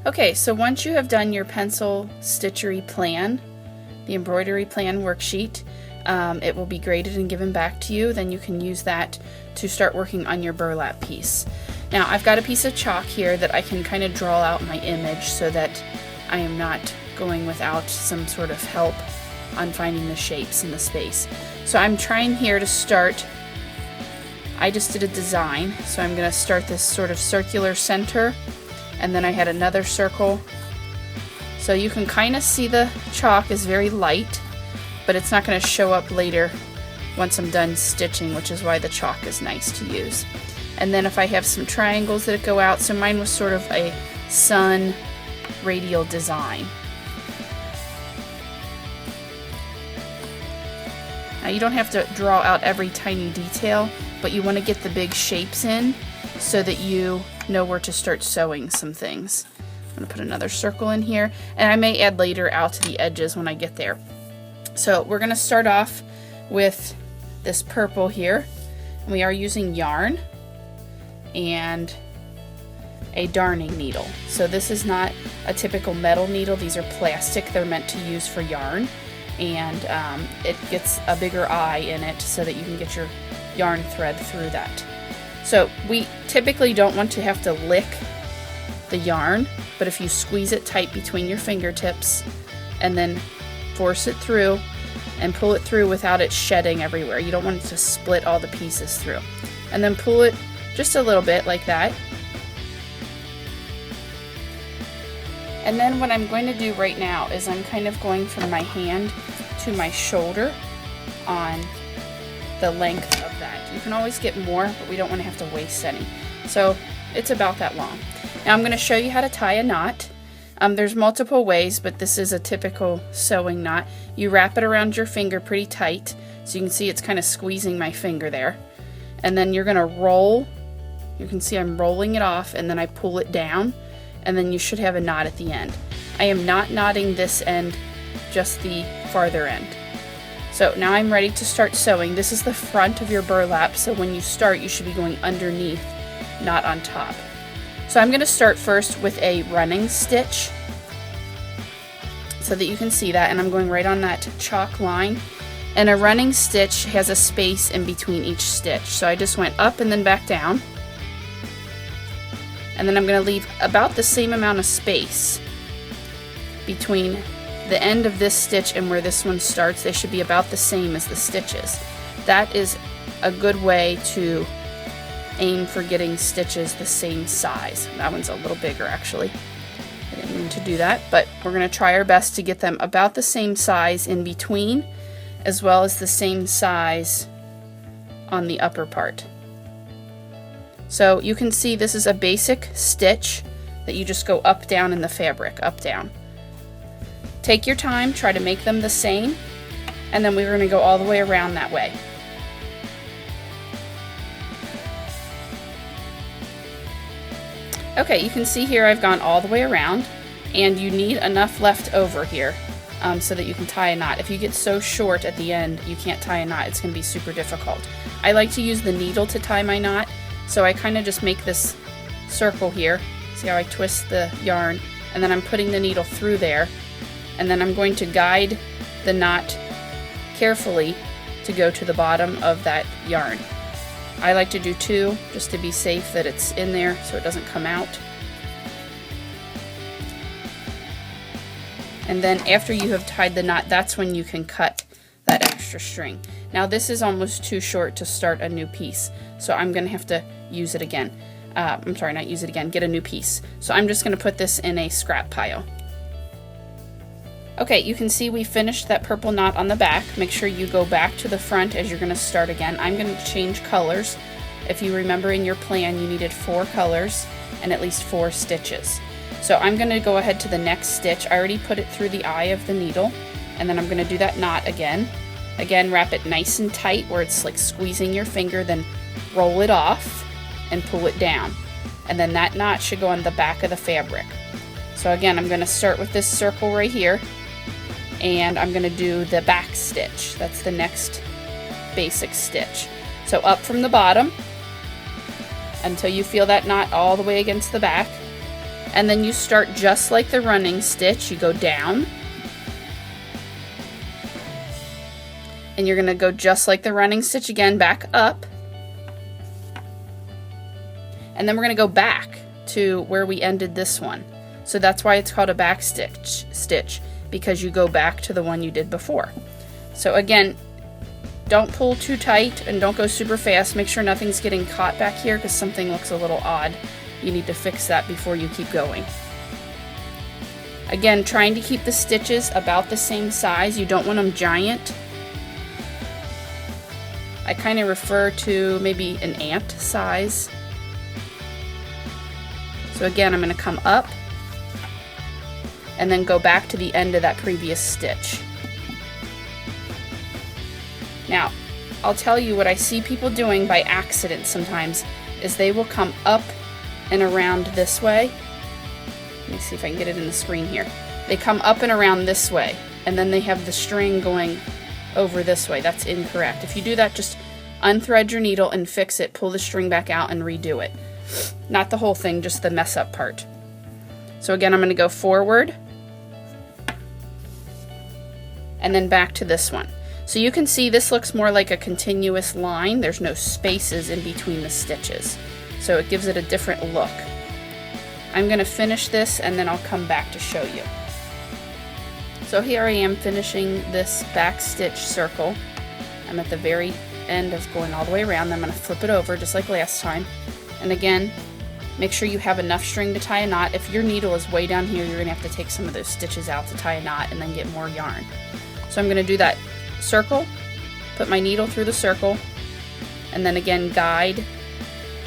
Okay, so once you have done your pencil stitchery plan, the embroidery plan worksheet, it will be graded and given back to you. Then you can use that to start working on your burlap piece. Now I've got a piece of chalk here that I can kind of draw out my image so that I am not going without some sort of help on finding the shapes in the space. So I'm trying here to start, I just did a design, so I'm going to start this sort of circular center, and then I had another circle. So you can kind of see the chalk is very light, but it's not going to show up later once I'm done stitching, which is why the chalk is nice to use. And then if I have some triangles that go out, so mine was sort of a sun radial design. Now you don't have to draw out every tiny detail, but you want to get the big shapes in so that you know where to start sewing some things. I'm going to put another circle in here, and I may add later out to the edges when I get there. So we're going to start off with this purple here. We are using yarn and a darning needle. So this is not a typical metal needle. These are plastic. They're meant to use for yarn, and it gets a bigger eye in it so that you can get your yarn thread through that. So we typically don't want to have to lick the yarn, but if you squeeze it tight between your fingertips and then force it through and pull it through without it shedding everywhere. You don't want it to split all the pieces through. And then pull it just a little bit like that. And then what I'm going to do right now is I'm kind of going from my hand to my shoulder on the length of that. You can always get more, but we don't want to have to waste any. So it's about that long. Now I'm going to show you how to tie a knot. There's multiple ways, but this is a typical sewing knot. You wrap it around your finger pretty tight, so you can see it's kind of squeezing my finger there. And then you're going to roll. You can see I'm rolling it off, and then I pull it down, and then you should have a knot at the end. I am not knotting this end, just the farther end. So now I'm ready to start sewing. This is the front of your burlap, so when you start, you should be going underneath, not on top. So I'm going to start first with a running stitch so that you can see that, and I'm going right on that chalk line. And a running stitch has a space in between each stitch. So I just went up and then back down. And then I'm going to leave about the same amount of space between the end of this stitch and where this one starts. They should be about the same as the stitches. That is a good way to aim for getting stitches the same size. That one's a little bigger actually. I didn't mean to do that, but we're going to try our best to get them about the same size in between, as well as the same size on the upper part. So you can see this is a basic stitch that you just go up, down in the fabric, up, down. Take your time, try to make them the same, and then we're going to go all the way around that way. Okay, you can see here I've gone all the way around, and you need enough left over here so that you can tie a knot. If you get so short at the end you can't tie a knot, it's going to be super difficult. I like to use the needle to tie my knot, so I kind of just make this circle here. See how I twist the yarn, and then I'm putting the needle through there, and then I'm going to guide the knot carefully to go to the bottom of that yarn. I like to do 2 just to be safe that it's in there so it doesn't come out. And then after you have tied the knot, that's when you can cut that extra string. Now this is almost too short to start a new piece, so I'm going to have to use it again. I'm sorry, not use it again, get a new piece. So I'm just going to put this in a scrap pile. Okay, you can see we finished that purple knot on the back. Make sure you go back to the front as you're going to start again. I'm going to change colors. If you remember in your plan, you needed 4 colors and at least 4 stitches. So I'm going to go ahead to the next stitch. I already put it through the eye of the needle, and then I'm going to do that knot again. Again, wrap it nice and tight where it's like squeezing your finger, then roll it off and pull it down. And then that knot should go on the back of the fabric. So again, I'm going to start with this circle right here, and I'm going to do the back stitch. That's the next basic stitch. So up from the bottom until you feel that knot all the way against the back, And then you start just like the running stitch. You go down. And you're going to go just like the running stitch again, back up. And then we're going to go back to where we ended this one. So that's why it's called a back stitch, because you go back to the one you did before. So again, don't pull too tight and don't go super fast. Make sure nothing's getting caught back here because something looks a little odd. You need to fix that before you keep going. Again, trying to keep the stitches about the same size. You don't want them giant. I kind of refer to maybe an ant size. So again, I'm going to come up and then go back to the end of that previous stitch. Now, I'll tell you what I see people doing by accident sometimes is they will come up and around this way. Let me see if I can get it in the screen here. They come up and around this way, and then they have the string going over this way. That's incorrect. If you do that, just unthread your needle and fix it, pull the string back out and redo it. Not the whole thing, just the mess up part. So again, I'm going to go forward and then back to this one. So you can see this looks more like a continuous line. There's no spaces in between the stitches. So it gives it a different look. I'm going to finish this and then I'll come back to show you. So here I am finishing this back stitch circle. I'm at the very end of going all the way around. Then I'm going to flip it over just like last time. And again, make sure you have enough string to tie a knot. If your needle is way down here, you're going to have to take some of those stitches out to tie a knot and then get more yarn. So I'm going to do that circle, put my needle through the circle, and then again guide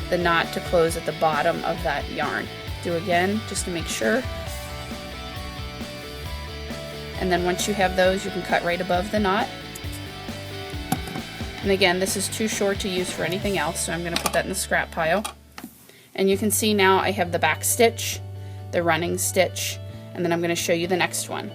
the knot to close at the bottom of that yarn. Do again just to make sure. And then once you have those, you can cut right above the knot. And again, this is too short to use for anything else, so I'm going to put that in the scrap pile. And you can see now I have the back stitch, the running stitch, and then I'm going to show you the next one.